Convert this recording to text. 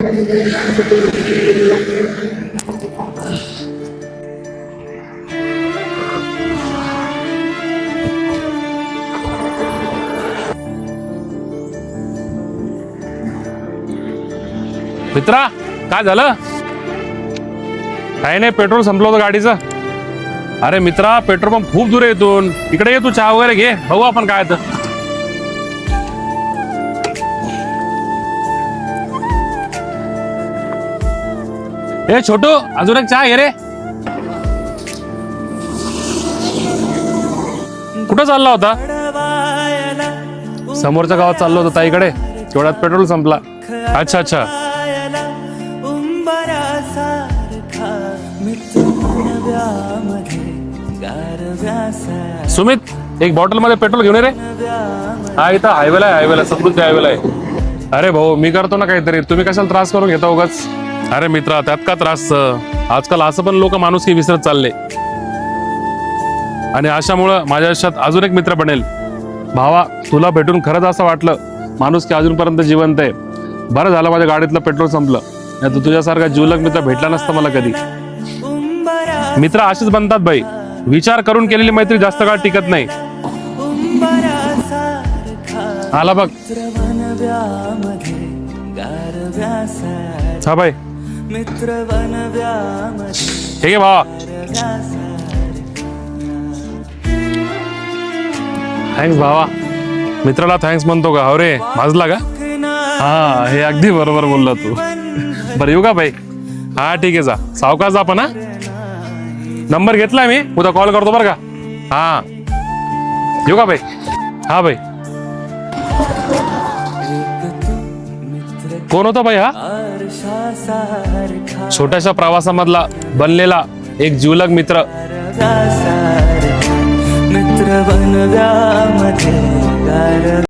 मित्रा काय झालं? काही नाही, पेट्रोल संपलं होतं गाडीचं. अरे मित्रा, पेट्रोल पंप खूप दूर आहे इथून. इकडे ये, तू चहा वगैरे घे, बघू आपण काय तर. ए छोटू, अजून एक चहा घे रे. कुठं चालला होता? समोरच्या गावात चाललो होतो ताईकडे, तेवढ्यात पेट्रोल संपला. अच्छा अच्छा. सुमित, एक बॉटल मध्ये पेट्रोल घेऊन ये रे. हा इथं हायवेला आहे, हायवेला, समृद्धी हायवेला आहे. अरे भाऊ, मी करतो ना काहीतरी, तुम्ही कशाला त्रास करून घेता उगाच? अरे मित्रा, त्यात का त्रास? आजकाल असं पण लोक माणुसकी विसरत चालले, आणि अशामुळं माझ्या आयुष्यात अजून एक मित्र बनेल. भावा, तुला भेटून खरंच असं वाटलं माणुसकी अजूनपर्यंत जिवंत आहे. बरं झालं माझ्या गाडीतलं पेट्रोल संपलं, नाही तर तुझ्यासारखा जीवलग मित्र भेटला नसता मला कधी. मित्र असेच बनतात भाई, विचार करून केलेली मैत्री जास्त काळ टिकत नाही. आला बघ. हा भाई, ठीक आहे भावा. थँक्स भावा. मित्राला थँक्स म्हणतो का? हो रे, भाजला का? हा, हे अगदी बरोबर बोलला तू. बरं येऊ का भाई? हा ठीक आहे, जा सावकाश जा पण. हा, नंबर घेतलाय मी, उद्या कॉल करतो बरं का. हा येऊ का भाई? हा भाई. कोण होता भाई हा? छोट्याशा प्रवासामधला बनलेला एक जीवलग मित्र. मित्र बनव्या मध्ये